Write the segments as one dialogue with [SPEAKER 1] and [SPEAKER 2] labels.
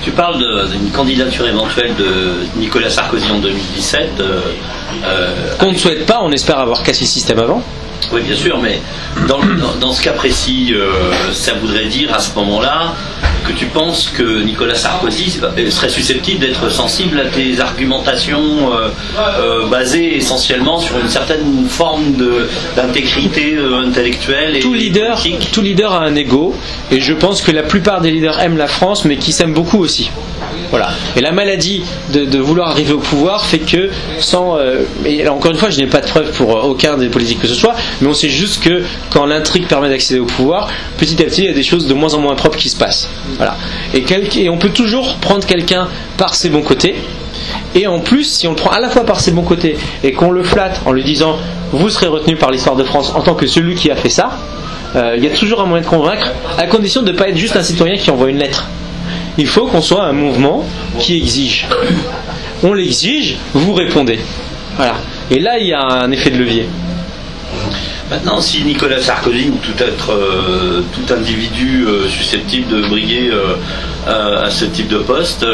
[SPEAKER 1] Tu parles d'une candidature éventuelle de Nicolas Sarkozy en 2017.
[SPEAKER 2] Qu'on ne souhaite pas, on espère avoir cassé le système avant.
[SPEAKER 1] Oui, bien sûr, mais dans ce cas précis, ça voudrait dire à ce moment-là que tu penses que Nicolas Sarkozy serait susceptible d'être sensible à tes argumentations basées essentiellement sur une certaine forme d'intégrité intellectuelle et
[SPEAKER 2] tout leader a un ego, et je pense que la plupart des leaders aiment la France, mais qui s'aiment beaucoup aussi. Voilà. Et la maladie de vouloir arriver au pouvoir fait que et encore une fois, je n'ai pas de preuve pour aucun des politiques que ce soit, mais on sait juste que quand l'intrigue permet d'accéder au pouvoir, petit à petit il y a des choses de moins en moins propres qui se passent. Voilà. Et on peut toujours prendre quelqu'un par ses bons côtés, et en plus si on le prend à la fois par ses bons côtés et qu'on le flatte en lui disant vous serez retenu par l'histoire de France en tant que celui qui a fait ça, il y a toujours un moyen de convaincre, à condition de ne pas être juste un citoyen qui envoie une lettre. Il faut qu'on soit un mouvement qui exige. On l'exige, vous répondez. Voilà. Et là, il y a un effet de levier.
[SPEAKER 1] Maintenant, si Nicolas Sarkozy ou tout individu susceptible de briguer à ce type de poste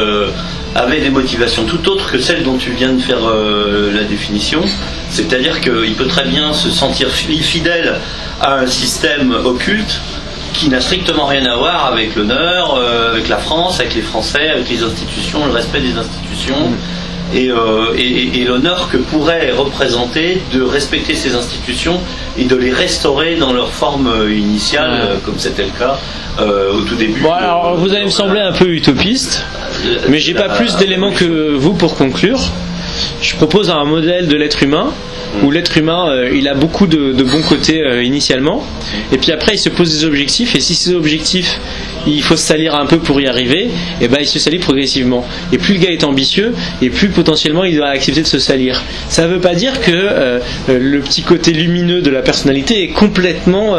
[SPEAKER 1] avait des motivations tout autres que celles dont tu viens de faire la définition, c'est-à-dire qu'il peut très bien se sentir fidèle à un système occulte qui n'a strictement rien à voir avec l'honneur, avec la France, avec les Français, avec les institutions, le respect des institutions et l'honneur que pourrait représenter de respecter ces institutions et de les restaurer dans leur forme initiale, comme c'était le cas au tout début.
[SPEAKER 2] Bon, alors vous allez me sembler un peu utopiste, mais j'ai pas plus d'éléments que vous pour conclure. Je propose un modèle de l'être humain où l'être humain il a beaucoup de bons côtés initialement, et puis après il se pose des objectifs, et si ces objectifs il faut se salir un peu pour y arriver, et ben il se salit progressivement, et plus le gars est ambitieux et plus potentiellement il doit accepter de se salir. Ça ne veut pas dire que le petit côté lumineux de la personnalité est complètement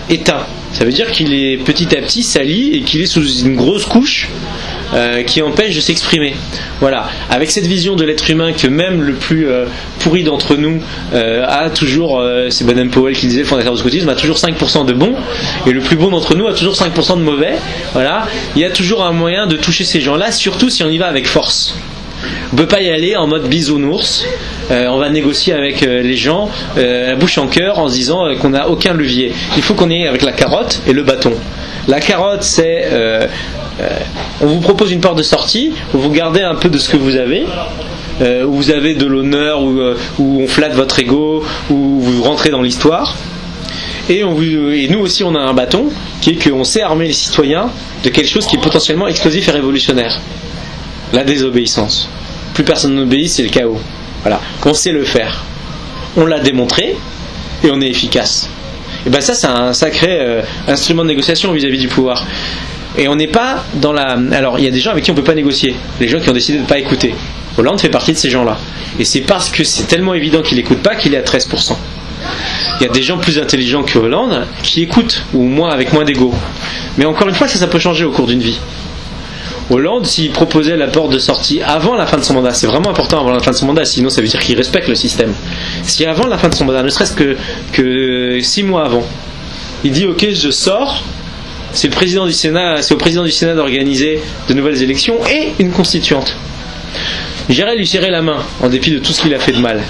[SPEAKER 2] éteint. Ça veut dire qu'il est petit à petit sali et qu'il est sous une grosse couche qui empêche de s'exprimer. Voilà. Avec cette vision de l'être humain que même le plus pourri d'entre nous a toujours, c'est Baden Powell qui disait, le fondateur du scoutisme, a toujours 5% de bon, et le plus bon d'entre nous a toujours 5% de mauvais. Voilà. Il y a toujours un moyen de toucher ces gens-là, surtout si on y va avec force. On ne peut pas y aller en mode bisounours. On va négocier avec les gens la bouche en cœur en se disant qu'on n'a aucun levier. Il faut qu'on y aille avec la carotte et le bâton. La carotte, c'est on vous propose une porte de sortie où vous gardez un peu de ce que vous avez, où vous avez de l'honneur, où on flatte votre ego, où vous rentrez dans l'histoire. Et nous aussi on a un bâton qui est qu'on sait armer les citoyens de quelque chose qui est potentiellement explosif et révolutionnaire. La désobéissance. Plus personne n'obéit, c'est le chaos. Voilà. On sait le faire. On l'a démontré et on est efficace. Et ben ça, c'est un sacré instrument de négociation vis-à-vis du pouvoir. Et on n'est pas dans la... Alors, il y a des gens avec qui on ne peut pas négocier. Les gens qui ont décidé de ne pas écouter. Hollande fait partie de ces gens-là. Et c'est parce que c'est tellement évident qu'il n'écoute pas qu'il est à 13%. Il y a des gens plus intelligents que Hollande qui écoutent, ou moins avec moins d'ego. Mais encore une fois, ça peut changer au cours d'une vie. Hollande, s'il proposait la porte de sortie avant la fin de son mandat, c'est vraiment important avant la fin de son mandat, sinon ça veut dire qu'il respecte le système. Si avant la fin de son mandat, ne serait-ce que 6 mois avant, il dit ok, je sors, c'est au président du Sénat d'organiser de nouvelles élections et une constituante. J'irais lui serrer la main en dépit de tout ce qu'il a fait de mal,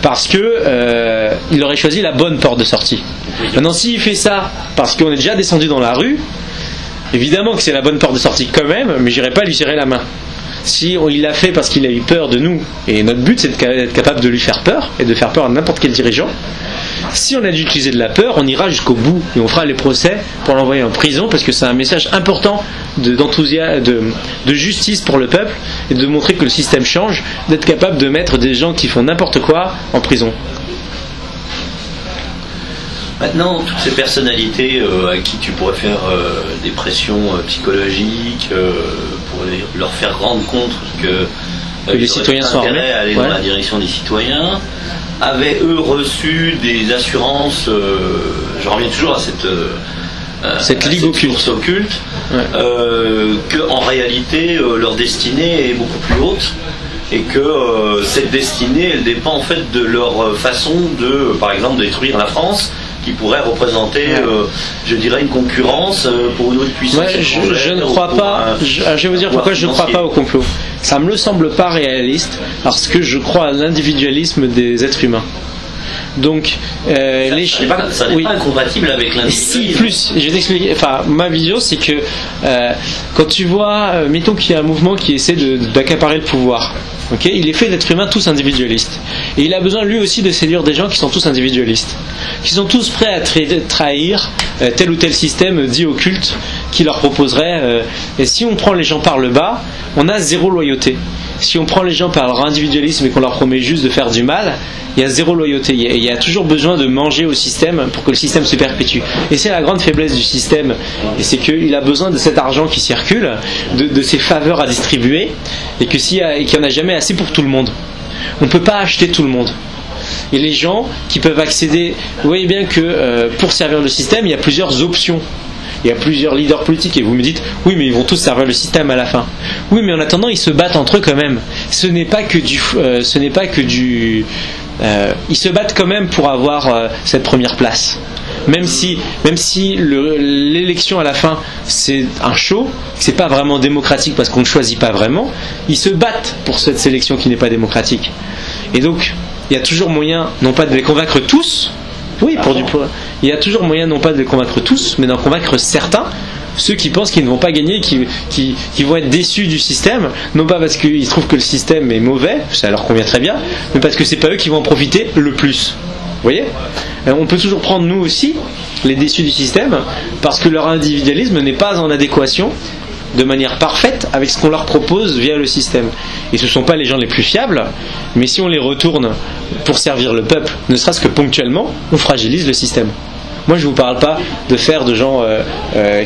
[SPEAKER 2] parce que il aurait choisi la bonne porte de sortie. Maintenant, s'il fait ça parce qu'on est déjà descendu dans la rue, évidemment que c'est la bonne porte de sortie quand même, mais j'irai pas lui serrer la main. Si il l'a fait parce qu'il a eu peur de nous, et notre but c'est d'être capable de lui faire peur, et de faire peur à n'importe quel dirigeant, si on a dû utiliser de la peur, on ira jusqu'au bout, et on fera les procès pour l'envoyer en prison, parce que c'est un message important de justice pour le peuple, et de montrer que le système change, d'être capable de mettre des gens qui font n'importe quoi en prison.
[SPEAKER 1] Maintenant, toutes ces personnalités à qui tu pourrais faire des pressions psychologiques pour leur faire rendre compte que
[SPEAKER 2] les citoyens sont armés,
[SPEAKER 1] à aller dans la direction des citoyens, avaient eux reçu des assurances, je reviens toujours à cette ligue occulte, que en réalité leur destinée est beaucoup plus haute, et que cette destinée elle dépend en fait de leur façon de, par exemple, détruire la France, qui pourrait représenter, je dirais, une concurrence pour une autre puissance.
[SPEAKER 2] Ouais, je ne crois pas. Je vais vous dire pourquoi je ne crois pas au complot. Ça me semble pas réaliste parce que je crois à l'individualisme des êtres humains. Donc,
[SPEAKER 1] ça n'est pas incompatible avec l'individualisme.
[SPEAKER 2] Si, plus, je vais t'expliquer. Enfin, ma vision, c'est que quand tu vois, mettons qu'il y a un mouvement qui essaie d'accaparer le pouvoir, ok, il est fait d'êtres humains tous individualistes. Et il a besoin lui aussi de séduire des gens qui sont tous individualistes, qui sont tous prêts à trahir tel ou tel système dit occulte qui leur proposerait. Et si on prend les gens par le bas, on a zéro loyauté. Si on prend les gens par leur individualisme et qu'on leur promet juste de faire du mal, il y a zéro loyauté. Il y a toujours besoin de manger au système pour que le système se perpétue. Et c'est la grande faiblesse du système. Et c'est qu'il a besoin de cet argent qui circule, de ces faveurs à distribuer, et qu'il n'y en a jamais assez pour tout le monde. On ne peut pas acheter tout le monde. Et les gens qui peuvent accéder, vous voyez bien que pour servir le système, il y a plusieurs options. Il y a plusieurs leaders politiques et vous me dites oui mais ils vont tous servir le système à la fin. Oui mais en attendant ils se battent entre eux quand même. Ce n'est pas que du ils se battent quand même pour avoir cette première place. Même si l'élection à la fin c'est un show, c'est pas vraiment démocratique parce qu'on ne choisit pas vraiment, ils se battent pour cette sélection qui n'est pas démocratique. Et donc il y a toujours moyen non pas de les convaincre tous. Oui, il y a toujours moyen non pas de les convaincre tous, mais d'en convaincre certains, ceux qui pensent qu'ils ne vont pas gagner, qui vont être déçus du système, non pas parce qu'ils trouvent que le système est mauvais, ça leur convient très bien, mais parce que c'est pas eux qui vont en profiter le plus. Vous voyez ? On peut toujours prendre nous aussi les déçus du système, parce que leur individualisme n'est pas en adéquation de manière parfaite avec ce qu'on leur propose via le système. Et ce ne sont pas les gens les plus fiables, mais si on les retourne pour servir le peuple, ne serait-ce que ponctuellement, on fragilise le système. Moi je ne vous parle pas de faire de gens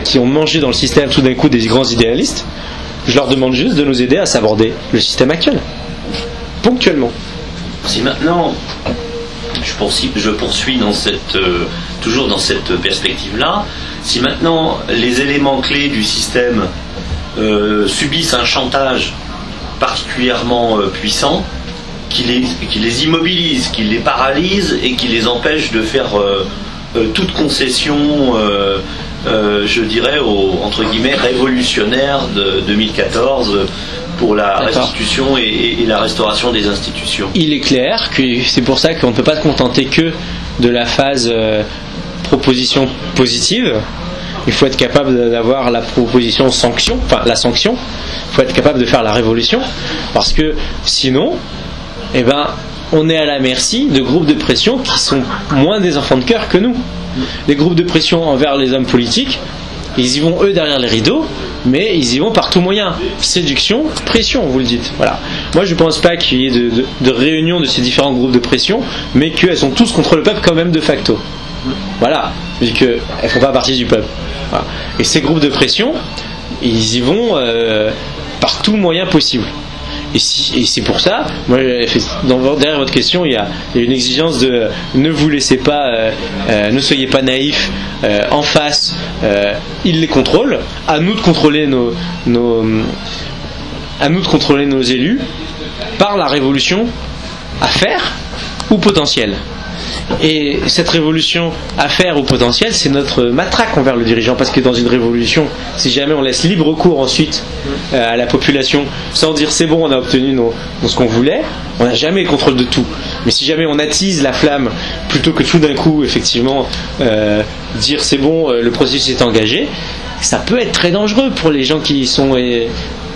[SPEAKER 2] qui ont mangé dans le système tout d'un coup des grands idéalistes, je leur demande juste de nous aider à s'aborder le système actuel, ponctuellement.
[SPEAKER 1] Si maintenant, je poursuis toujours dans cette perspective-là, si maintenant les éléments clés du système subissent un chantage particulièrement puissant qui les immobilise, qui les paralyse et qui les empêche de faire toute concession, je dirais, entre guillemets, révolutionnaire de 2014 pour la restitution et la restauration des institutions.
[SPEAKER 2] Il est clair que c'est pour ça qu'on ne peut pas se contenter que de la phase proposition positive. Il faut être capable d'avoir la proposition sanction, enfin la sanction. Il faut être capable de faire la révolution, parce que sinon, on est à la merci de groupes de pression qui sont moins des enfants de cœur que nous. Les groupes de pression envers les hommes politiques, ils y vont eux derrière les rideaux, mais ils y vont par tout moyen. Séduction, pression, vous le dites. Voilà. Moi je ne pense pas qu'il y ait de réunion de ces différents groupes de pression, mais qu'elles sont tous contre le peuple quand même de facto. Voilà. Vu qu'elles ne font pas partie du peuple. Voilà. Et ces groupes de pression, ils y vont par tout moyen possible. Et c'est pour ça, moi, derrière votre question, il y a une exigence de ne vous laissez pas, ne soyez pas naïfs en face. Ils les contrôlent. À nous de contrôler nos élus par la révolution à faire ou potentielle. Et cette révolution à faire ou potentielle, c'est notre matraque envers le dirigeant, parce que dans une révolution, si jamais on laisse libre cours ensuite à la population sans dire c'est bon, on a obtenu ce qu'on voulait, on n'a jamais le contrôle de tout. Mais si jamais on attise la flamme plutôt que tout d'un coup effectivement dire c'est bon, le processus est engagé, ça peut être très dangereux pour les gens qui sont...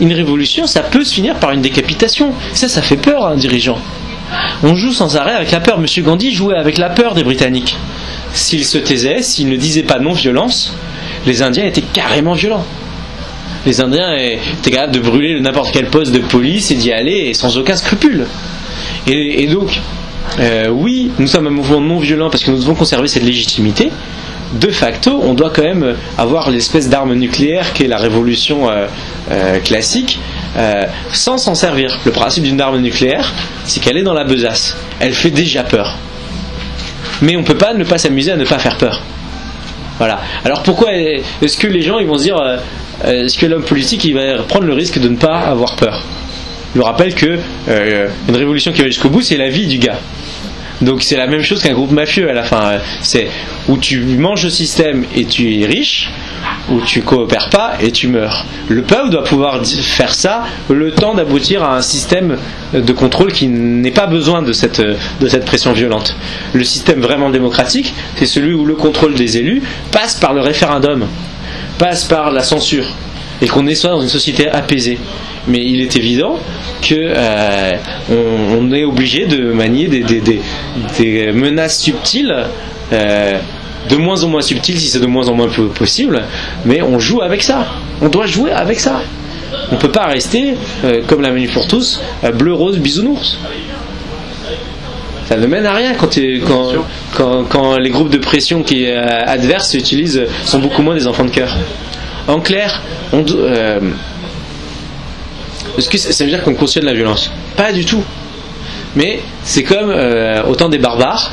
[SPEAKER 2] Une révolution, ça peut se finir par une décapitation. Ça fait peur à un dirigeant. On joue sans arrêt avec la peur. Monsieur Gandhi jouait avec la peur des Britanniques. S'il se taisait, s'il ne disait pas non-violence, les Indiens étaient carrément violents. Les Indiens étaient capables de brûler n'importe quel poste de police et d'y aller et sans aucun scrupule. Et donc, oui, nous sommes un mouvement non-violent parce que nous devons conserver cette légitimité. De facto, on doit quand même avoir l'espèce d'arme nucléaire qu'est la révolution classique, sans s'en servir. Le principe d'une arme nucléaire, c'est qu'elle est dans la besace. Elle fait déjà peur. Mais on ne peut pas ne pas s'amuser à ne pas faire peur. Voilà. Alors pourquoi est-ce que les gens ils vont se dire est-ce que l'homme politique il va prendre le risque de ne pas avoir peur? Je vous rappelle que une révolution qui va jusqu'au bout, c'est la vie du gars. Donc c'est la même chose qu'un groupe mafieux à la fin. C'est où tu manges le système et tu es riche, où tu coopères pas et tu meurs. Le peuple doit pouvoir faire ça le temps d'aboutir à un système de contrôle qui n'ait pas besoin de cette pression violente. Le système vraiment démocratique, c'est celui où le contrôle des élus passe par le référendum, passe par la censure, et qu'on soit dans une société apaisée. Mais il est évident que on est obligé de manier des menaces subtiles, de moins en moins subtiles si c'est de moins en moins possible, mais on joue avec ça. On doit jouer avec ça. On ne peut pas rester, comme la Manif pour tous, bleu, rose, bisounours. Ça ne mène à rien quand les groupes de pression qui adverses sont beaucoup moins des enfants de cœur. En clair, est-ce que ça veut dire qu'on cautionne la violence? Pas du tout. Mais c'est comme au temps des barbares.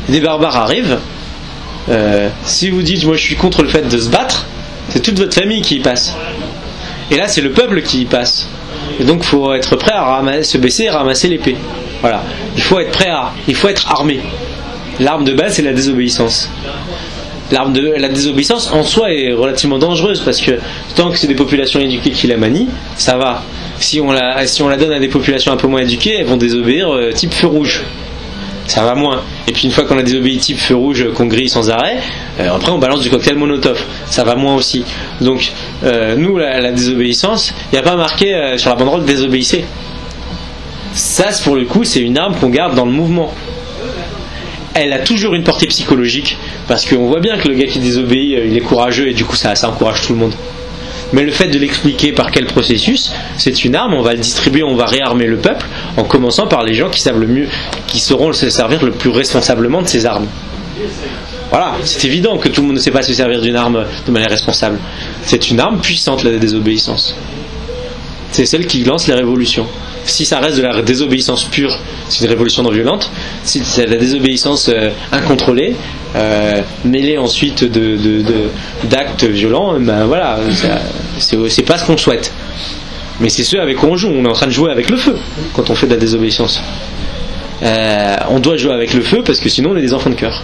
[SPEAKER 2] Des barbares arrivent. Si vous dites moi je suis contre le fait de se battre, c'est toute votre famille qui y passe. Et là c'est le peuple qui y passe. Et donc il faut être prêt à se baisser et ramasser l'épée. Voilà. Il faut être armé. L'arme de base c'est la désobéissance. La désobéissance en soi est relativement dangereuse parce que tant que c'est des populations éduquées qui la manient, ça va. Si on la donne à des populations un peu moins éduquées, elles vont désobéir type feu rouge. Ça va moins. Et puis une fois qu'on a désobéi type feu rouge qu'on grille sans arrêt, après on balance du cocktail Molotov. Ça va moins aussi. Donc nous la désobéissance, il n'y a pas marqué sur la banderole désobéissez. Ça pour le coup c'est une arme qu'on garde dans le mouvement. Elle a toujours une portée psychologique parce qu'on voit bien que le gars qui désobéit il est courageux et du coup ça encourage tout le monde. Mais le fait de l'expliquer par quel processus, c'est une arme, on va le distribuer, on va réarmer le peuple en commençant par les gens qui savent le mieux, qui sauront se servir le plus responsablement de ces armes. Voilà, c'est évident que tout le monde ne sait pas se servir d'une arme de manière responsable. C'est une arme puissante la désobéissance. C'est celle qui lance les révolutions. Si ça reste de la désobéissance pure, c'est une révolution non violente. Si c'est de la désobéissance incontrôlée, mêlée ensuite d'actes violents, ben voilà, c'est pas ce qu'on souhaite. Mais c'est ce avec quoi on joue. On est en train de jouer avec le feu quand on fait de la désobéissance. On doit jouer avec le feu parce que sinon on est des enfants de cœur.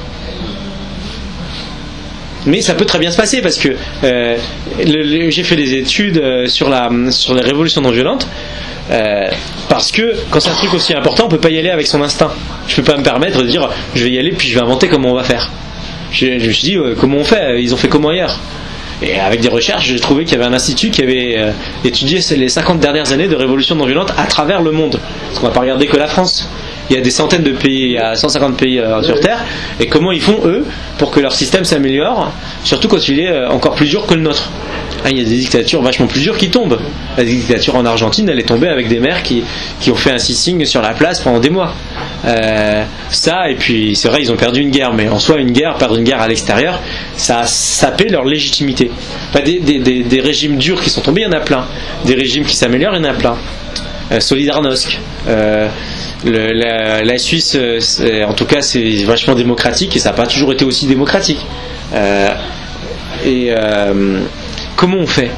[SPEAKER 2] Mais ça peut très bien se passer parce que j'ai fait des études sur les révolutions non violentes. Parce que quand c'est un truc aussi important, on peut pas y aller avec son instinct. Je peux pas me permettre de dire je vais y aller puis je vais inventer comment on va faire. Je me suis dit comment on fait, ils ont fait comment hier. Et avec des recherches, j'ai trouvé qu'il y avait un institut qui avait étudié les 50 dernières années de révolution non violente à travers le monde. Parce qu'on va pas regarder que la France. Il y a des centaines de pays, il y a 150 pays sur Terre, et comment ils font eux pour que leur système s'améliore, surtout quand il est encore plus dur que le nôtre. Il y a des dictatures vachement plus dures qui tombent. La dictature en Argentine, elle est tombée avec des maires qui ont fait un sitting sur la place pendant des mois. Ça, et puis c'est vrai, ils ont perdu une guerre, mais en soi, perdre une guerre à l'extérieur, ça a sapé leur légitimité. Des régimes durs qui sont tombés, il y en a plein. Des régimes qui s'améliorent, il y en a plein. Solidarnosc. La Suisse, en tout cas, c'est vachement démocratique et ça n'a pas toujours été aussi démocratique. Comment on fait?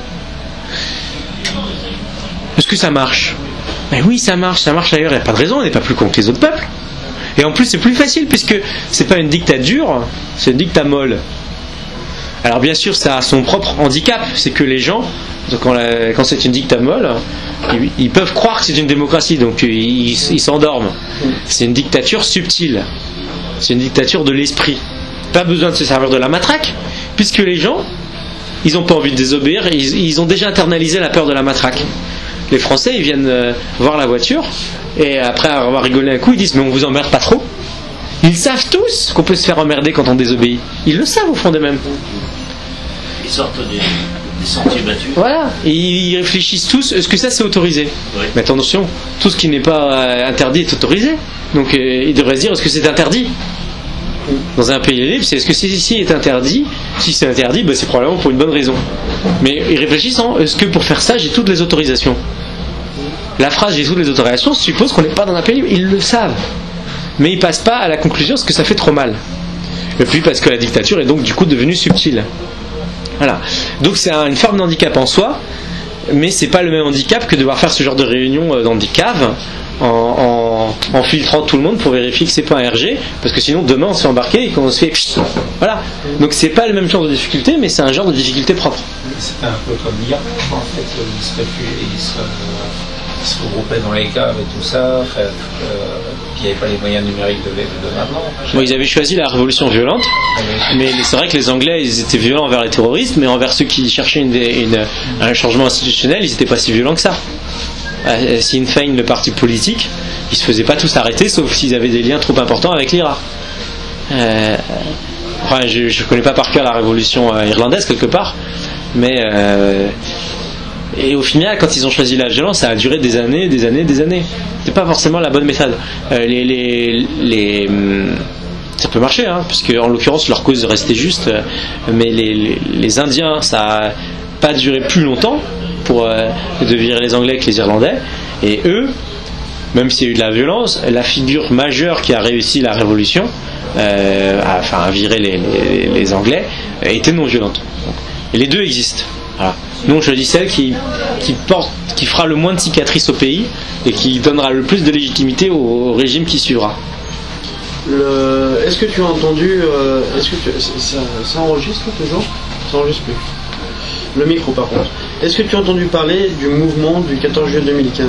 [SPEAKER 2] Est-ce que ça marche? Mais oui, ça marche ailleurs, il n'y a pas de raison, on n'est pas plus con que les autres peuples. Et en plus, c'est plus facile puisque c'est pas une dictature, c'est une dictamolle. Alors bien sûr, ça a son propre handicap, c'est que les gens, quand c'est une dictamolle, ils peuvent croire que c'est une démocratie, donc ils s'endorment. C'est une dictature subtile, c'est une dictature de l'esprit. Pas besoin de se servir de la matraque, puisque les gens, ils n'ont pas envie de désobéir, ils ont déjà internalisé la peur de la matraque. Les Français, ils viennent voir la voiture, et après avoir rigolé un coup, ils disent mais on vous emmerde pas trop. Ils savent tous qu'on peut se faire emmerder quand on désobéit. Ils le savent au fond d'eux-mêmes.
[SPEAKER 1] Ils sortent des sentiers battus.
[SPEAKER 2] Voilà, et ils réfléchissent tous, est-ce que ça c'est autorisé? Oui. Mais attention, tout ce qui n'est pas interdit est autorisé. Donc ils devraient se dire, est-ce que c'est interdit? Dans un pays libre, c'est est-ce que ceci est interdit? Si c'est interdit, ben, c'est probablement pour une bonne raison. Mais ils réfléchissent en, est-ce que pour faire ça j'ai toutes les autorisations? La phrase j'ai toutes les autorisations suppose qu'on n'est pas dans un pays libre, ils le savent. Mais ils passent pas à la conclusion parce que ça fait trop mal. Et puis parce que la dictature est donc du coup devenue subtile. Voilà. Donc c'est une forme d'handicap en soi, mais c'est pas le même handicap que de devoir faire ce genre de réunion dans des caves en en filtrant tout le monde pour vérifier que c'est pas un RG, parce que sinon demain on se fait embarquer et qu'on se fait voilà. Donc c'est pas le même genre de difficulté, mais c'est un genre de difficulté propre.
[SPEAKER 3] C'était un peu comme l'Iran, en fait, ils se regroupaient dans les caves et tout ça, puis il n'y avait pas les moyens numériques de maintenant.
[SPEAKER 2] Bon, ils avaient choisi la révolution violente, mais c'est vrai que les Anglais ils étaient violents envers les terroristes, mais envers ceux qui cherchaient un changement institutionnel, ils n'étaient pas si violents que ça. Sinn Féin, le parti politique, ils se faisaient pas tous arrêter, sauf s'ils avaient des liens trop importants avec l'IRA. Enfin, je connais pas par cœur la révolution irlandaise quelque part, mais et au final, quand ils ont choisi la violence, ça a duré des années. C'est pas forcément la bonne méthode. Ça peut marcher, hein, puisque en l'occurrence leur cause restait juste, mais les Indiens, ça a pas duré plus longtemps pour de virer les Anglais que les Irlandais, et eux, même s'il y a eu de la violence, la figure majeure qui a réussi la révolution, à virer les Anglais, était non violente. Et les deux existent. Voilà. Nous on choisit celle qui fera le moins de cicatrices au pays et qui donnera le plus de légitimité au régime qui suivra.
[SPEAKER 4] Est-ce que tu as entendu ça enregistre toujours? Ça enregistre plus. Le micro par contre. Est-ce que tu as entendu parler du mouvement du 14 juillet 2015?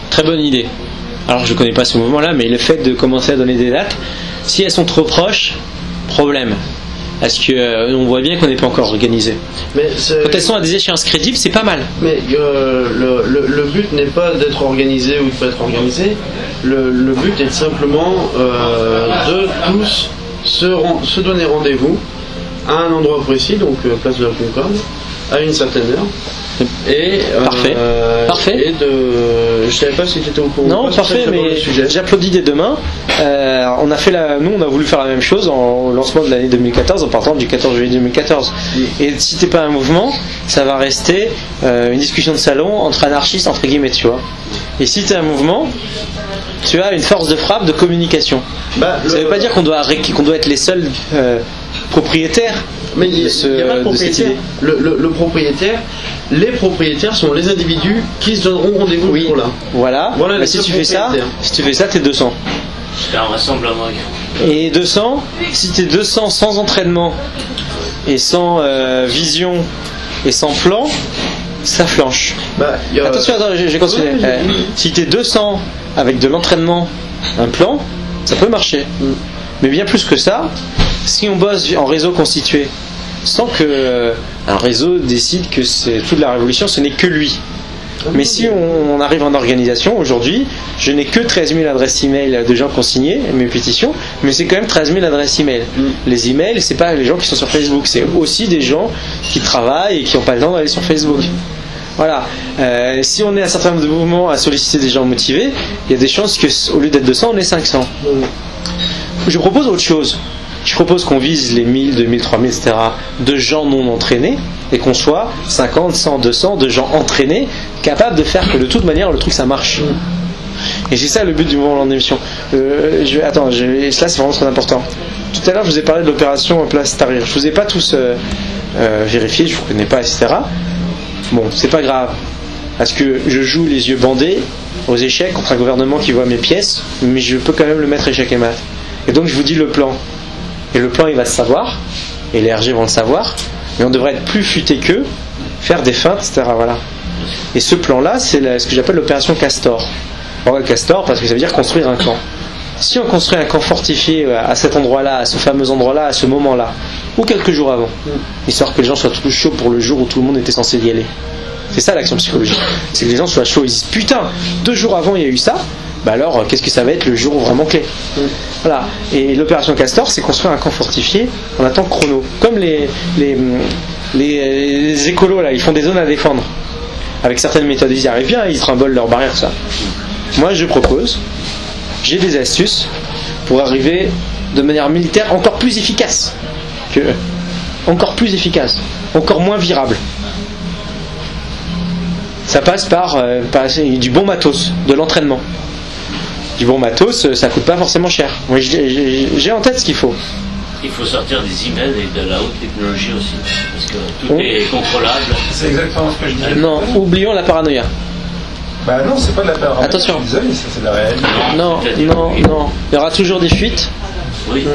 [SPEAKER 2] Très bonne idée. Alors je ne connais pas ce mouvement-là, mais le fait de commencer à donner des dates, si elles sont trop proches, problème. Parce qu'on voit bien qu'on n'est pas encore organisé. Quand elles sont à des échéances crédibles, c'est pas mal.
[SPEAKER 4] Mais le but n'est pas d'être organisé ou de ne pas être organisé. Le but est simplement de tous se donner rendez-vous à un endroit précis, donc place de la Concorde, à une certaine heure. Et,
[SPEAKER 2] parfait.
[SPEAKER 4] Et je savais pas si tu étais au courant.
[SPEAKER 2] Non, parfait, mais j'applaudis dès demain. Nous, on a voulu faire la même chose en lancement de l'année 2014, en partant du 14 juillet 2014. Et si t'es pas un mouvement, ça va rester une discussion de salon entre anarchistes, entre guillemets, tu vois. Et si t'es un mouvement, tu as une force de frappe, de communication. Ça veut pas dire qu'on doit être les seuls propriétaires.
[SPEAKER 4] Mais il n'y a pas de propriétaire. Le propriétaire, les propriétaires sont les individus qui se donneront rendez-vous pour là.
[SPEAKER 2] Voilà. Bah, si tu fais ça, t'es 200.
[SPEAKER 1] C'est un rassemblement.
[SPEAKER 2] Et 200, si t'es 200 sans entraînement et sans vision et sans plan, ça flanche. Attention, j'ai continué. Si t'es 200 avec de l'entraînement, un plan, ça peut marcher. Mais bien plus que ça, si on bosse en réseau constitué, sans que un réseau décide que c'est toute la révolution, ce n'est que lui. Mais si on arrive en organisation, aujourd'hui, je n'ai que 13 000 adresses email de gens qui ont signé mes pétitions, mais c'est quand même 13 000 adresses email. Les emails, c'est pas les gens qui sont sur Facebook, c'est aussi des gens qui travaillent et qui n'ont pas le temps d'aller sur Facebook. Voilà. Si on est un certain nombre de mouvements à solliciter des gens motivés, il y a des chances qu'au lieu d'être 200, on est 500. Je propose autre chose. Je propose qu'on vise les 1000, 2000, 3000, etc. de gens non entraînés et qu'on soit 50, 100, 200 de gens entraînés capables de faire que de toute manière le truc ça marche. Et c'est ça le but du mouvement de l'émission. Là c'est vraiment très important. Tout à l'heure je vous ai parlé de l'opération Place Tahrir. Je vous ai pas tous vérifié, je vous connais pas, etc. Bon, c'est pas grave. Parce que je joue les yeux bandés aux échecs contre un gouvernement qui voit mes pièces, mais je peux quand même le mettre échec et mat. Et donc je vous dis le plan. Et le plan il va se savoir, et les RG vont le savoir, mais on devrait être plus futé qu'eux, faire des feintes, etc. Voilà. Et ce plan-là, c'est ce que j'appelle l'opération Castor. Pourquoi Castor? Parce que ça veut dire construire un camp. Si on construit un camp fortifié à cet endroit-là, à ce fameux endroit-là, à ce moment-là, ou quelques jours avant, histoire que les gens soient tous chauds pour le jour où tout le monde était censé y aller. C'est ça l'action psychologique. C'est que les gens soient chauds, ils disent putain, 2 jours avant il y a eu ça, bah alors qu'est-ce que ça va être le jour vraiment clé? Voilà. Et l'opération Castor, c'est construire un camp fortifié en un temps chrono. Comme les écolos là, ils font des zones à défendre. Avec certaines méthodes, ils y arrivent bien, ils trimbolent leurs barrières, ça. Moi je propose, j'ai des astuces pour arriver de manière militaire encore plus efficace. Encore moins virable. Ça passe par du bon matos, de l'entraînement. Du bon matos, ça coûte pas forcément cher. Moi, j'ai en tête ce qu'il faut.
[SPEAKER 1] Il faut sortir des emails et de la haute technologie aussi, parce que tout est contrôlable.
[SPEAKER 3] C'est exactement ce que je disais.
[SPEAKER 2] Non, oublions la paranoïa.
[SPEAKER 3] Bah non, c'est pas de la paranoïa.
[SPEAKER 2] Attention.
[SPEAKER 3] Je suis désolé, ça c'est de la réalité.
[SPEAKER 2] Non. Il y aura toujours des fuites,
[SPEAKER 1] Oui.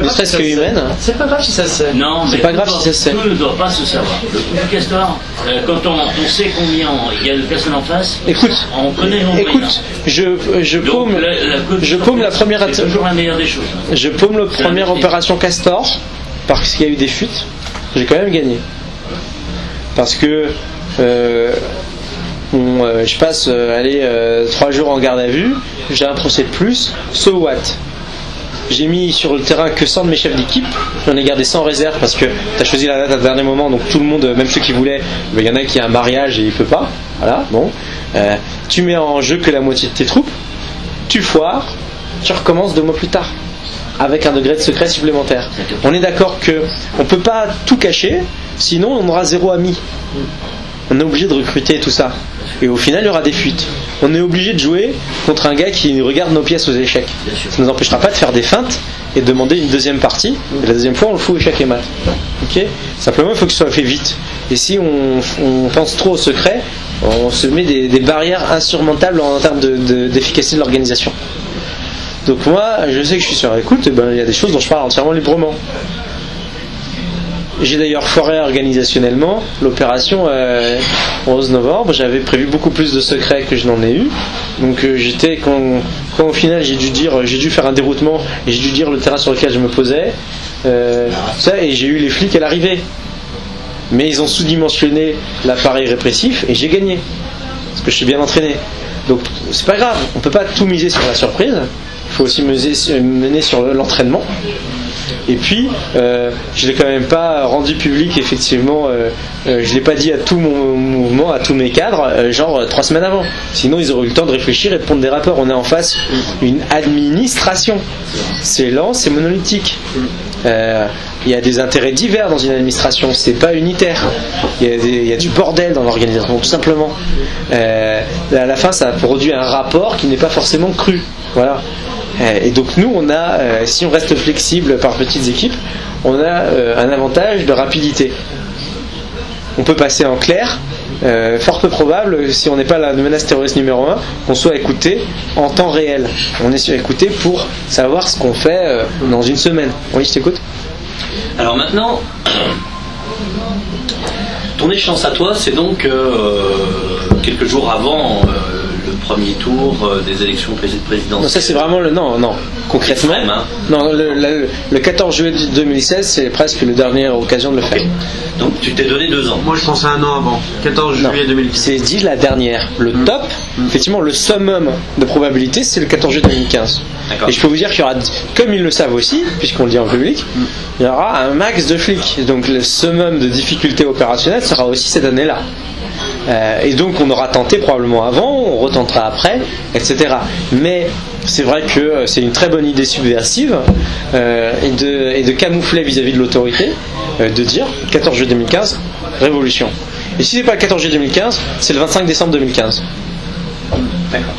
[SPEAKER 2] ne serait-ce que humaines.
[SPEAKER 4] C'est pas grave si ça se sait.
[SPEAKER 1] Non,
[SPEAKER 2] C'est
[SPEAKER 1] mais
[SPEAKER 2] pas grave si ça se sait.
[SPEAKER 1] tout ne doit pas se savoir. Le coup du castor, quand on sait combien il y a de personnes en face,
[SPEAKER 2] Écoute,
[SPEAKER 1] on connaît le nombre.
[SPEAKER 2] Écoute, je
[SPEAKER 1] Donc,
[SPEAKER 2] paume la première
[SPEAKER 1] c'est toujours la meilleure des choses.
[SPEAKER 2] Je paume la première opération Castor parce qu'il y a eu des fuites. J'ai quand même gagné. Parce que je passe 3 jours en garde à vue, j'ai un procès de plus, so what? J'ai mis sur le terrain que 100 de mes chefs d'équipe, j'en ai gardé 100 réserves parce que tu as choisi la date à dernier moment, donc tout le monde, même ceux qui voulaient, il y en a qui a un mariage et il peut pas. Voilà, bon. Tu mets en jeu que la moitié de tes troupes, tu foires, tu recommences 2 mois plus tard avec un degré de secret supplémentaire. On est d'accord que on peut pas tout cacher, sinon on aura 0 ami. On est obligé de recruter tout ça. Et au final, il y aura des fuites. On est obligé de jouer contre un gars qui regarde nos pièces aux échecs. Ça ne nous empêchera pas de faire des feintes et de demander une deuxième partie. Et la deuxième fois, on le fout aux échecs et maths. Okay. Simplement, il faut que ce soit fait vite. Et si on pense trop au secret, on se met des barrières insurmontables en termes d'efficacité de l'organisation. Donc moi, je sais que je suis sur écoute, et il y a des choses dont je parle entièrement librement. J'ai d'ailleurs foiré organisationnellement l'opération 11 novembre. J'avais prévu beaucoup plus de secrets que je n'en ai eu. Donc quand au final j'ai dû faire un déroutement et j'ai dû dire le terrain sur lequel je me posais, et j'ai eu les flics à l'arrivée. Mais ils ont sous-dimensionné l'appareil répressif et j'ai gagné. Parce que je suis bien entraîné. Donc c'est pas grave, on peut pas tout miser sur la surprise. Il faut aussi mener sur l'entraînement. Et puis, je l'ai quand même pas rendu public, effectivement, je l'ai pas dit à tout mon mouvement, à tous mes cadres, 3 semaines avant. Sinon, ils auraient eu le temps de réfléchir et de prendre des rapports. On est en face d'une administration. C'est lent, c'est monolithique. Il y a des intérêts divers dans une administration, c'est pas unitaire. Il y a du bordel dans l'organisation, tout simplement. À la fin, ça produit un rapport qui n'est pas forcément cru. Voilà. Et donc nous, on a, si on reste flexible par petites équipes, on a un avantage de rapidité. On peut passer en clair, fort peu probable, si on n'est pas la menace terroriste numéro 1, qu'on soit écouté en temps réel. On est écouté pour savoir ce qu'on fait dans une semaine. Oui, je t'écoute.
[SPEAKER 1] Alors maintenant, ton échéance à toi, c'est donc quelques jours avant le premier tour des élections présidentielles.
[SPEAKER 2] Non, ça c'est vraiment le... Non, concrètement.
[SPEAKER 1] Extrême, hein.
[SPEAKER 2] Non, le 14 juillet 2016, c'est presque la dernière occasion de le faire.
[SPEAKER 1] Okay. Donc tu t'es donné 2 ans.
[SPEAKER 4] Moi je pensais 1 an avant, 14 juillet 2015.
[SPEAKER 2] C'est dit la dernière. Le top, effectivement, le summum de probabilité, c'est le 14 juillet 2015.
[SPEAKER 1] D'accord.
[SPEAKER 2] Et je peux vous dire qu'il y aura, comme ils le savent aussi, puisqu'on le dit en public, il y aura un max de flics. Donc le summum de difficulté opérationnelle sera aussi cette année-là. Et donc on aura tenté probablement avant, on retentera après, etc. Mais c'est vrai que c'est une très bonne idée subversive et de camoufler vis-à-vis de l'autorité, de dire 14 juillet 2015, révolution. Et si c'est pas le 14 juillet 2015, c'est le 25 décembre 2015.
[SPEAKER 1] D'accord.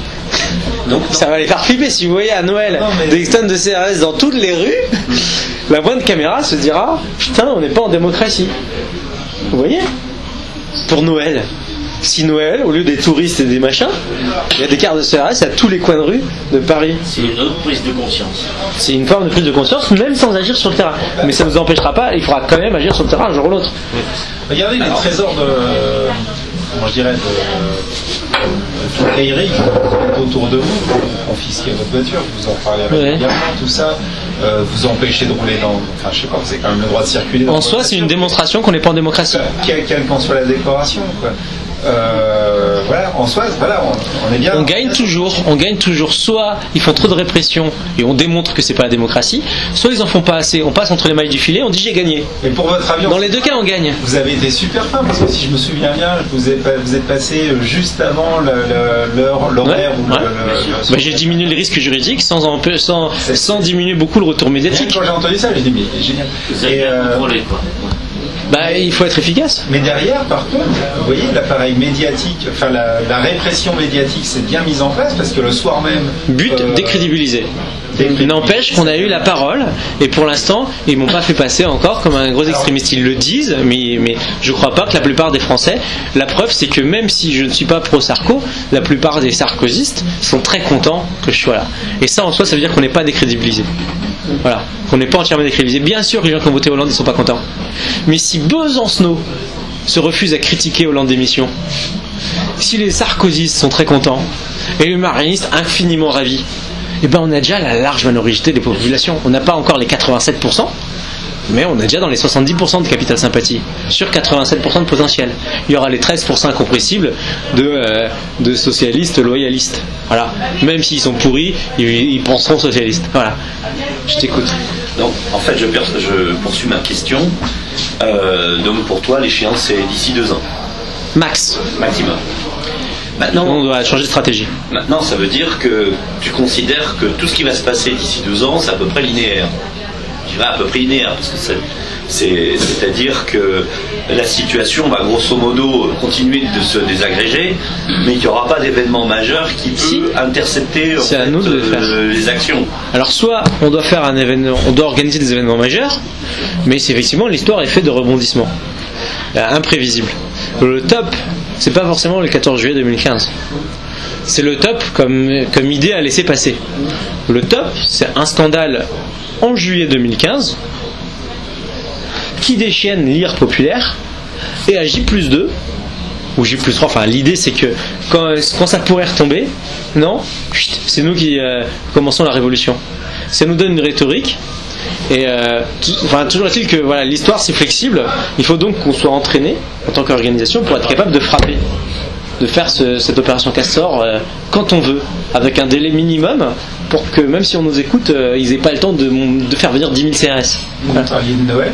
[SPEAKER 1] Donc
[SPEAKER 2] ça va les faire flipper. Si vous voyez à Noël des tonnes de CRS dans toutes les rues, la bonne caméra se dira putain, on n'est pas en démocratie. Vous voyez? Pour Noël. Si Noël, au lieu des touristes et des machins, il y a des cartes de CRS à tous les coins de rue de Paris.
[SPEAKER 1] c'est une autre prise de conscience.
[SPEAKER 2] C'est une forme de prise de conscience, même sans agir sur le terrain. Mais ça ne nous empêchera pas, il faudra quand même agir sur le terrain un jour ou l'autre.
[SPEAKER 3] Regardez les trésors comment je dirais, de quincaillerie autour de vous, vous confisquez votre voiture, vous en parlez régulièrement, tout ça, vous empêchez de rouler dans... Enfin, je sais pas, vous avez quand même le droit de circuler.
[SPEAKER 2] En soi, c'est une démonstration qu'on n'est pas en démocratie.
[SPEAKER 3] Quelle qu'en soit la décoration, quoi. Voilà, en soi, voilà, on est bien.
[SPEAKER 2] On gagne toujours. Soit ils font trop de répression et on démontre que c'est pas la démocratie, soit ils en font pas assez. On passe entre les mailles du filet, on dit j'ai gagné.
[SPEAKER 3] Et pour votre avion,
[SPEAKER 2] dans les deux cas, on gagne.
[SPEAKER 3] Vous avez été super fin parce que si je me souviens bien, vous êtes passé juste avant l'horaire où
[SPEAKER 2] j'ai diminué les risques juridiques sans diminuer beaucoup le retour médiatique.
[SPEAKER 3] Quand j'ai entendu ça, j'ai dit mais génial.
[SPEAKER 1] Vous avez bien contrôlé, quoi.
[SPEAKER 2] il faut être efficace.
[SPEAKER 3] Mais derrière, par contre, vous voyez, l'appareil médiatique, enfin la répression médiatique s'est bien mise en place parce que le soir même.
[SPEAKER 2] But décrédibiliser. N'empêche qu'on a eu la parole et pour l'instant ils m'ont pas fait passer encore comme un gros extrémiste. Ils le disent, mais je crois pas que la plupart des Français. La preuve c'est que même si je ne suis pas pro-Sarko, la plupart des sarkozystes sont très contents que je sois là. Et ça en soi ça veut dire qu'on n'est pas décrédibilisé. Voilà, qu'on n'est pas entièrement décrédibilisé. Bien sûr que les gens qui ont voté Hollande ils sont pas contents. Mais si Besancenot se refuse à critiquer Hollande d'émission, si les sarkozystes sont très contents et les marinistes infiniment ravis, eh ben on a déjà la large majorité des populations. On n'a pas encore les 87%, mais on est déjà dans les 70% de capital sympathie, sur 87% de potentiel. Il y aura les 13% incompressibles de socialistes loyalistes. Voilà. Même s'ils sont pourris, ils penseront socialistes. Voilà. Je t'écoute.
[SPEAKER 1] Donc, en fait, je poursuis ma question. Donc, pour toi, l'échéance, c'est d'ici 2 ans. Maximum. Maintenant,
[SPEAKER 2] on doit changer de stratégie.
[SPEAKER 1] Maintenant, ça veut dire que tu considères que tout ce qui va se passer d'ici 2 ans, c'est à peu près linéaire. Je dirais à peu près linéaire, parce que c'est-à-dire que la situation va grosso modo continuer de se désagréger, mais qu'il n'y aura pas d'événement majeur qui peut intercepter
[SPEAKER 2] à nous de faire
[SPEAKER 1] les actions.
[SPEAKER 2] Alors soit on doit faire un événement, on doit organiser des événements majeurs, mais c'est effectivement l'histoire est faite de rebondissements imprévisibles. Le top, c'est pas forcément le 14 juillet 2015. C'est le top comme idée à laisser passer. Le top, c'est un scandale en juillet 2015 qui déchaîne l'ire populaire et à J+2 ou J+3, enfin l'idée c'est que quand ça pourrait retomber, non, c'est nous qui commençons la révolution. Ça nous donne une rhétorique et toujours est-il que voilà, l'histoire c'est flexible, il faut donc qu'on soit entraîné en tant qu'organisation pour être capable de frapper, de faire cette opération Castor quand on veut, avec un délai minimum pour que même si on nous écoute, ils n'aient pas le temps de faire venir 10 000 CRS.
[SPEAKER 3] Vous parliez de Noël,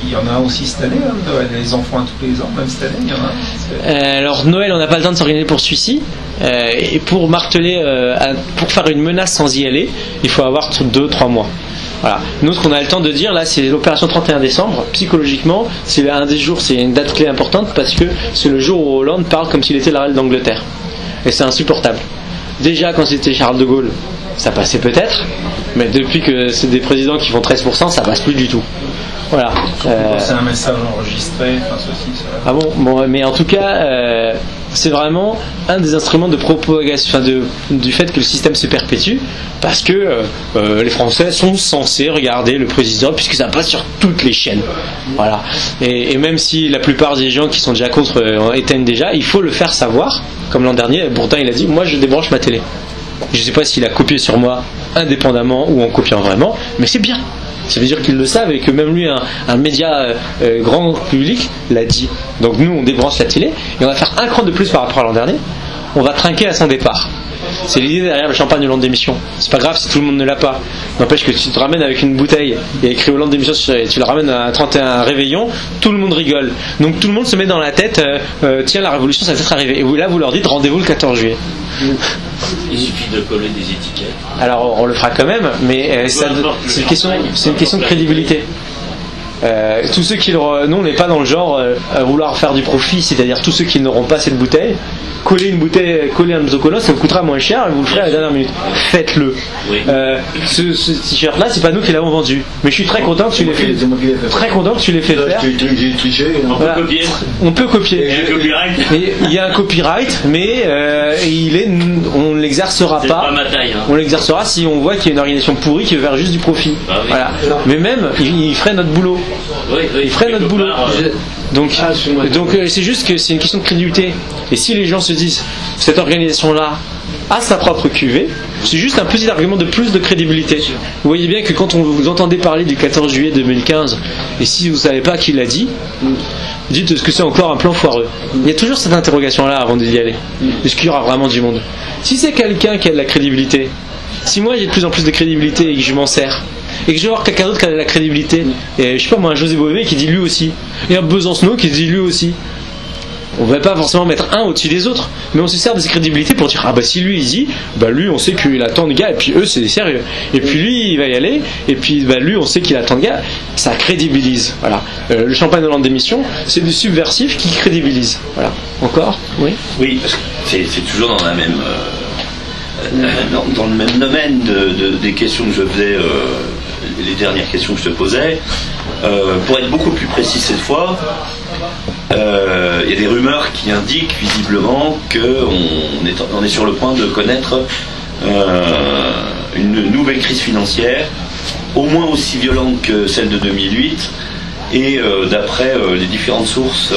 [SPEAKER 3] il y en a un aussi cette année, hein, Noël, les enfants tous les ans, même cette année, il y en a un.
[SPEAKER 2] Alors Noël, on n'a pas le temps de s'organiser pour celui-ci, et pour marteler, pour faire une menace sans y aller, il faut avoir 2-3 mois. Voilà. Nous, ce qu'on a le temps de dire là, c'est l'opération 31 décembre. Psychologiquement, c'est un des jours, c'est une date clé importante parce que c'est le jour où Hollande parle comme s'il était la reine d'Angleterre. Et c'est insupportable. Déjà, quand c'était Charles de Gaulle, ça passait peut-être, mais depuis que c'est des présidents qui font 13%, ça passe plus du tout. Voilà.
[SPEAKER 3] C'est un message enregistré, enfin ceci, ça.
[SPEAKER 2] Ah bon, mais en tout cas, c'est vraiment un des instruments de propagation, du fait que le système se perpétue, parce que les Français sont censés regarder le président, puisque ça passe sur toutes les chaînes. Voilà. Et même si la plupart des gens qui sont déjà contre éteignent déjà, il faut le faire savoir. Comme l'an dernier, Bourdin il a dit, moi je débranche ma télé. Je ne sais pas s'il a copié sur moi indépendamment ou en copiant vraiment, mais c'est bien. Ça veut dire qu'ils le savent et que même lui, un média grand public, l'a dit. Donc nous, on débranche la télé et on va faire un cran de plus par rapport à l'an dernier. On va trinquer à son départ. C'est l'idée derrière le champagne Hollande d'émission. C'est pas grave si tout le monde ne l'a pas. N'empêche que tu te ramènes avec une bouteille et écrit Hollande d'émission, tu le ramènes à 31 réveillon, tout le monde rigole. Donc tout le monde se met dans la tête, tiens, la révolution ça va peut-être arriver. Et là, vous leur dites rendez-vous le 14 juillet.
[SPEAKER 1] Il suffit de coller des étiquettes.
[SPEAKER 2] Alors on le fera quand même, mais c'est une question de crédibilité. Tous ceux qui nous, on n'est pas dans le genre à vouloir faire du profit, c'est-à-dire tous ceux qui n'auront pas cette bouteille, coller un autocollant, ça vous coûtera moins cher et vous le ferez à la dernière minute. Faites-le. Oui. Ce t-shirt là, c'est pas nous qui l'avons vendu, mais je suis très content que tu l'aies fait. Très content que tu l'aies fait faire.
[SPEAKER 1] On peut copier.
[SPEAKER 2] On peut copier.
[SPEAKER 1] Il
[SPEAKER 2] y a un copyright, mais on l'exercera pas.
[SPEAKER 1] C'est pas ma taille.
[SPEAKER 2] On l'exercera si on voit qu'il y a une organisation pourrie qui veut faire juste du profit.
[SPEAKER 1] Ah oui.
[SPEAKER 2] Voilà. Mais même, il ferait notre boulot.
[SPEAKER 1] Oui,
[SPEAKER 2] il ferait notre boulot. Donc c'est juste que c'est une question de crédibilité. Et si les gens se disent cette organisation-là a sa propre cuvée, c'est juste un petit argument de plus de crédibilité. Vous voyez bien que quand vous entendez parler du 14 juillet 2015, et si vous ne savez pas qui l'a dit, dites est-ce que c'est encore un plan foireux. Il y a toujours cette interrogation-là avant d'y aller. Est-ce qu'il y aura vraiment du monde? Si c'est quelqu'un qui a de la crédibilité, si moi j'ai de plus en plus de crédibilité et que je m'en sers, et que je vais voir quelqu'un d'autre qui a de la crédibilité, et je sais pas moi, un José Bové qui dit lui aussi, et un Besancenot qui dit lui aussi, On ne va pas forcément mettre un au-dessus des autres, mais on se sert de ses crédibilités pour dire ah bah si lui il dit, bah lui on sait qu'il a tant de gars et puis eux c'est sérieux. Et puis lui il va y aller et puis bah lui on sait qu'il a tant de gars, ça crédibilise. Voilà. Le champagne de l'ordre d'émission, c'est du subversif qui crédibilise. Voilà. Encore ? Oui.
[SPEAKER 1] Oui, parce que c'est toujours dans la même dans le même domaine des questions que je faisais, les dernières questions que je te posais. Pour être beaucoup plus précis cette fois. Il y a des rumeurs qui indiquent visiblement qu'on est sur le point de connaître une nouvelle crise financière, au moins aussi violente que celle de 2008, et d'après les différentes sources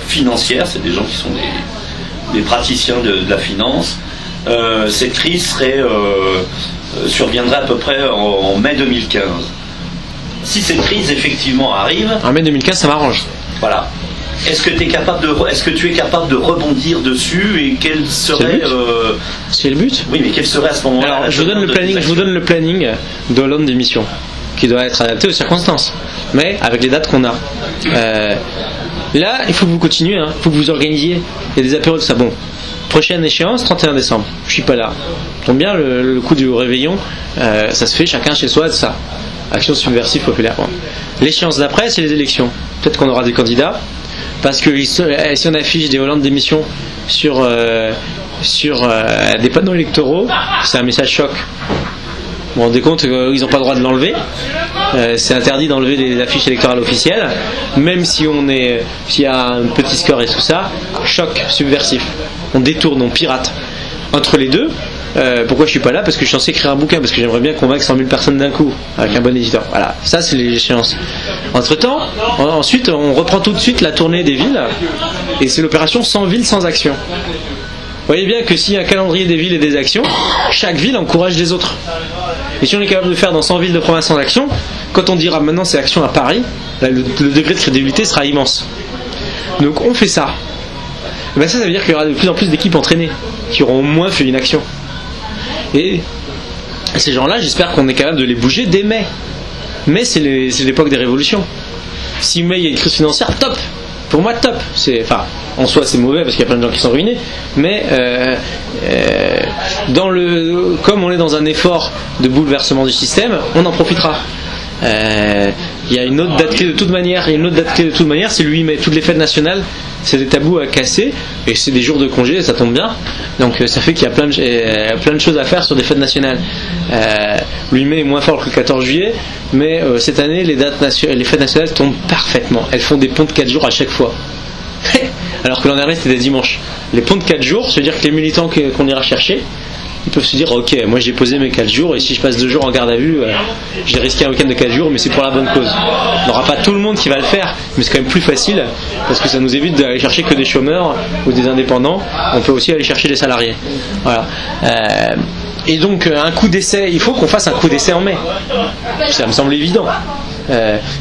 [SPEAKER 1] financières, c'est des gens qui sont des praticiens de la finance, cette crise surviendrait à peu près en mai 2015. Si cette crise effectivement arrive...
[SPEAKER 2] En mai 2015, ça m'arrange.
[SPEAKER 1] Voilà. Est-ce que tu es capable de rebondir dessus et quel serait
[SPEAKER 2] c'est le but.
[SPEAKER 1] Oui, mais quel serait à ce moment-là?
[SPEAKER 2] Alors, je vous donne le planning de Hollande d'émission qui doit être adapté aux circonstances, mais avec les dates qu'on a. Là, il faut que vous continuez, il faut que vous organisiez. Il y a des apéros de ça. Bon, prochaine échéance, 31 décembre. Je suis pas là. Tombe bien, le coup du réveillon, ça se fait chacun chez soi, de ça. Action subversive populaire. Bon. L'échéance d'après, c'est les élections. Peut-être qu'on aura des candidats. Parce que si on affiche des Hollandes d'émission sur des panneaux électoraux, c'est un message choc. Vous vous rendez compte qu'ils n'ont pas le droit de l'enlever. C'est interdit d'enlever les affiches électorales officielles, même si s'il y a un petit score et tout ça. Choc subversif. On détourne, on pirate. Entre les deux, pourquoi je suis pas là? Parce que je suis censé écrire un bouquin, parce que j'aimerais bien convaincre 100 000 personnes d'un coup avec un bon éditeur. Voilà, ça c'est l'échéance. Entre temps, ensuite on reprend tout de suite la tournée des villes, et c'est l'opération 100 villes sans action. Vous voyez bien que s'il y a un calendrier des villes et des actions, chaque ville encourage les autres. Et si on est capable de faire dans 100 villes de province sans action, quand on dira maintenant c'est action à Paris, là, le degré de crédibilité sera immense. Donc on fait ça. Et bien ça veut dire qu'il y aura de plus en plus d'équipes entraînées qui auront au moins fait une action. Et ces gens-là, j'espère qu'on est capable de les bouger dès mai. Mai, c'est l'époque des révolutions. Si mai, il y a une crise financière, top. Pour moi, top. En soi, c'est mauvais parce qu'il y a plein de gens qui sont ruinés. Mais comme on est dans un effort de bouleversement du système, on en profitera. Il y a une autre date clé de toute manière. C'est le 8 mai. Toutes les fêtes nationales, c'est des tabous à casser, et c'est des jours de congé, ça tombe bien. Donc ça fait qu'il y a plein de choses à faire sur des fêtes nationales. Le 8 mai est moins fort que le 14 juillet, mais cette année, les fêtes nationales tombent parfaitement. Elles font des ponts de 4 jours à chaque fois. Alors que l'an dernier, c'était des dimanches. Les ponts de 4 jours, ça veut dire que les militants qu'on ira chercher, ils peuvent se dire ok, moi j'ai posé mes 4 jours, et si je passe 2 jours en garde à vue, j'ai risqué un week-end de 4 jours, mais c'est pour la bonne cause. Il n'y aura pas tout le monde qui va le faire, mais c'est quand même plus facile, parce que ça nous évite d'aller chercher que des chômeurs ou des indépendants. On peut aussi aller chercher des salariés. Voilà. Et donc un coup d'essai, il faut qu'on fasse un coup d'essai en mai. Ça me semble évident.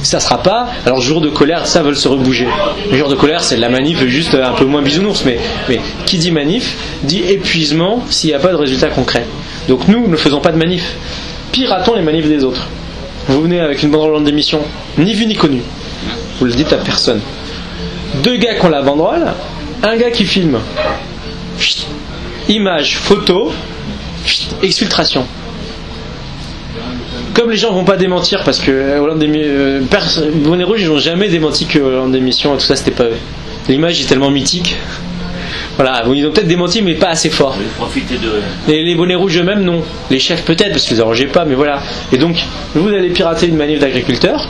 [SPEAKER 2] Ça sera pas. Alors jour de colère, ça veulent se rebouger. Le jour de colère, c'est de la manif juste un peu moins bisounours, mais qui dit manif dit épuisement s'il n'y a pas de résultat concret. Donc nous ne faisons pas de manif. Piratons les manifs des autres. Vous venez avec une banderole d'émission, ni vu ni connu. Vous le dites à personne. 2 gars qui ont la banderole, un gars qui filme. Image, photo, exfiltration. Comme les gens vont pas démentir, parce que Bonnet Rouge, ils n'ont jamais démenti que Hollande d'émission et tout ça, c'était pas eux. L'image est tellement mythique. Voilà, ils ont peut-être démenti, mais pas assez fort. Et les Bonnets Rouges eux-mêmes, non. Les chefs peut-être, parce qu'ils les arrangeaient pas, mais voilà. Et donc, vous allez pirater une manif d'agriculteurs.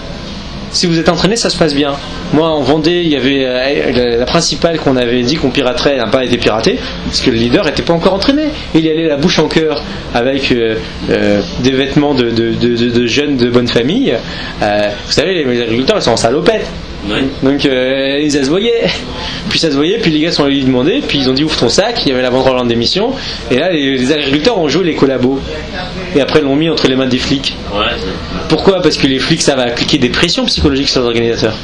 [SPEAKER 2] Si vous êtes entraîné, ça se passe bien. Moi, en Vendée, il y avait la principale qu'on avait dit qu'on piraterait, n'a pas été piratée, parce que le leader n'était pas encore entraîné. Il y allait la bouche en cœur avec des vêtements de jeunes de bonne famille. Vous savez, les agriculteurs, ils sont en salopette. Oui. Donc ça se voyait. Puis les gars sont allés lui demander, puis ils ont dit ouvre ton sac, il y avait la banderole en démission, et là les agriculteurs ont joué les collabos. Et après ils l'ont mis entre les mains des flics. Ouais. Pourquoi? Parce que les flics, ça va appliquer des pressions psychologiques sur les organisateurs.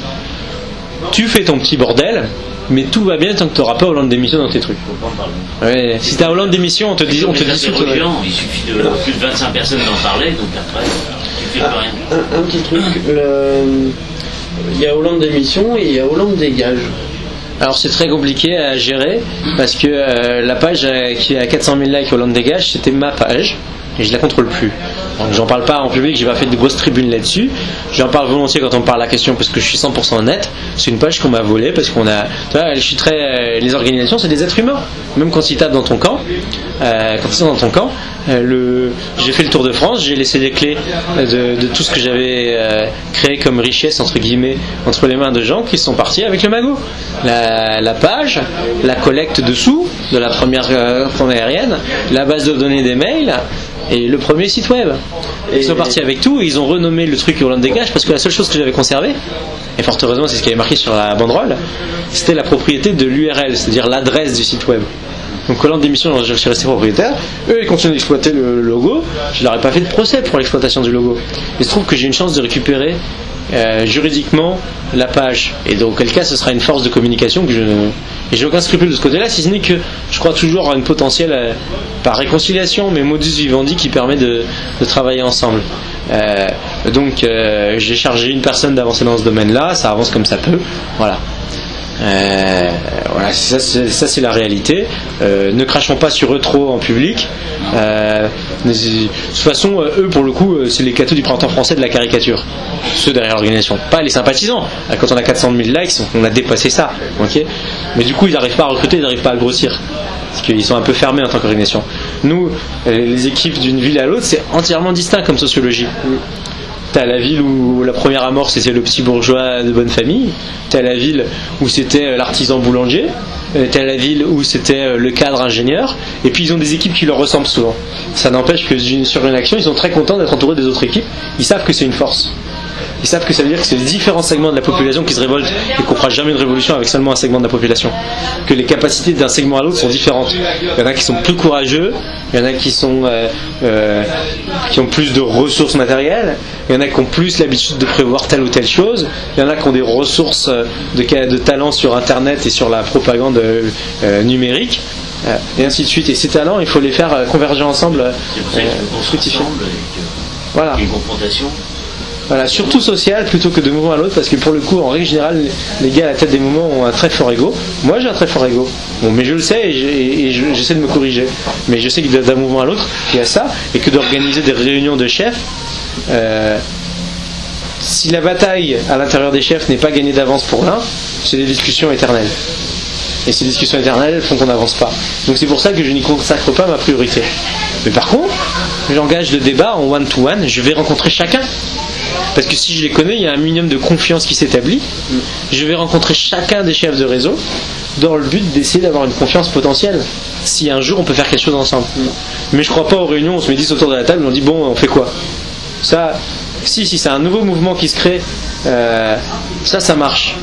[SPEAKER 2] Tu fais ton petit bordel, mais tout va bien tant que tu n'auras pas Hollande d'émission dans tes trucs. Ouais. Si tu as Hollande d'émission, on te dit
[SPEAKER 5] il suffit de plus de 25 personnes d'en parler, donc après tu fais pas rien.
[SPEAKER 4] Un petit truc, il y a Hollande d'émission et il y a Hollande dégage.
[SPEAKER 2] Alors c'est très compliqué à gérer parce que la page qui a 400 000 likes au Land Dégage, c'était ma page et je la contrôle plus. Donc j'en parle pas en public, j'ai pas fait de grosses tribunes là-dessus. J'en parle volontiers quand on me parle la question parce que je suis 100% honnête. C'est une page qu'on m'a volée parce qu'on a. Tu vois, je suis très. Les organisations, c'est des êtres humains. Même quand ils tapent dans ton camp, j'ai fait le tour de France, j'ai laissé les clés de tout ce que j'avais créé comme richesse entre guillemets entre les mains de gens qui sont partis avec le magot. La page, la collecte de sous de la première aérienne, la base de données des mails. Et le premier site web. Ils sont partis avec tout et ils ont renommé le truc Land Dégage parce que la seule chose que j'avais conservée, et fort heureusement c'est ce qui avait marqué sur la banderole, c'était la propriété de l'URL, c'est-à-dire l'adresse du site web. Donc au long d'émission, je suis resté propriétaire. Eux, ils continuent d'exploiter le logo. Je leur ai pas fait de procès pour l'exploitation du logo. Il se trouve que j'ai une chance de récupérer juridiquement la page. Et dans quel cas, ce sera une force de communication que et j'ai aucun scrupule de ce côté-là, si ce n'est que je crois toujours à une potentielle, par réconciliation, mais modus vivendi qui permet de travailler ensemble. Donc j'ai chargé une personne d'avancer dans ce domaine-là, ça avance comme ça peut. Voilà. Voilà, ça c'est la réalité. Ne crachons pas sur eux trop en public. De toute façon, eux pour le coup, c'est les cathos du printemps français de la caricature. Ceux derrière l'organisation, pas les sympathisants. Quand on a 400 000 likes, on a dépassé ça. Okay, mais du coup, ils n'arrivent pas à recruter, ils n'arrivent pas à grossir. Parce qu'ils sont un peu fermés en tant qu'organisation. Nous, les équipes d'une ville à l'autre, c'est entièrement distinct comme sociologie. T'as la ville où la première amorce c'était le petit bourgeois de bonne famille, t'as la ville où c'était l'artisan boulanger, t'as la ville où c'était le cadre ingénieur, et puis ils ont des équipes qui leur ressemblent souvent. Ça n'empêche que sur une action, ils sont très contents d'être entourés des autres équipes, ils savent que c'est une force. Ils savent que ça veut dire que c'est les différents segments de la population qui se révoltent et qu'on fera jamais une révolution avec seulement un segment de la population. Que les capacités d'un segment à l'autre sont différentes. Il y en a qui sont plus courageux, il y en a qui ont plus de ressources matérielles, il y en a qui ont plus l'habitude de prévoir telle ou telle chose, il y en a qui ont des ressources de talent sur Internet et sur la propagande numérique. Et ainsi de suite. Et ces talents, il faut les faire converger ensemble, fructifier. Voilà.
[SPEAKER 5] Une confrontation.
[SPEAKER 2] Voilà, surtout social plutôt que de mouvement à l'autre, parce que pour le coup, en règle générale, les gars à la tête des mouvements ont un très fort ego. Moi, j'ai un très fort ego. Bon, mais je le sais et j'essaie de me corriger. Mais je sais que d'un mouvement à l'autre, il y a ça, et que d'organiser des réunions de chefs, si la bataille à l'intérieur des chefs n'est pas gagnée d'avance pour l'un, c'est des discussions éternelles. Et ces discussions éternelles font qu'on n'avance pas. Donc c'est pour ça que je n'y consacre pas ma priorité. Mais par contre, j'engage le débat en one-to-one, je vais rencontrer chacun. Parce que si je les connais, il y a un minimum de confiance qui s'établit. Je vais rencontrer chacun des chefs de réseau dans le but d'essayer d'avoir une confiance potentielle. Si un jour on peut faire quelque chose ensemble. Mais je crois pas aux réunions, on se met 10 autour de la table et on dit bon, on fait quoi? Ça, si c'est un nouveau mouvement qui se crée, ça marche.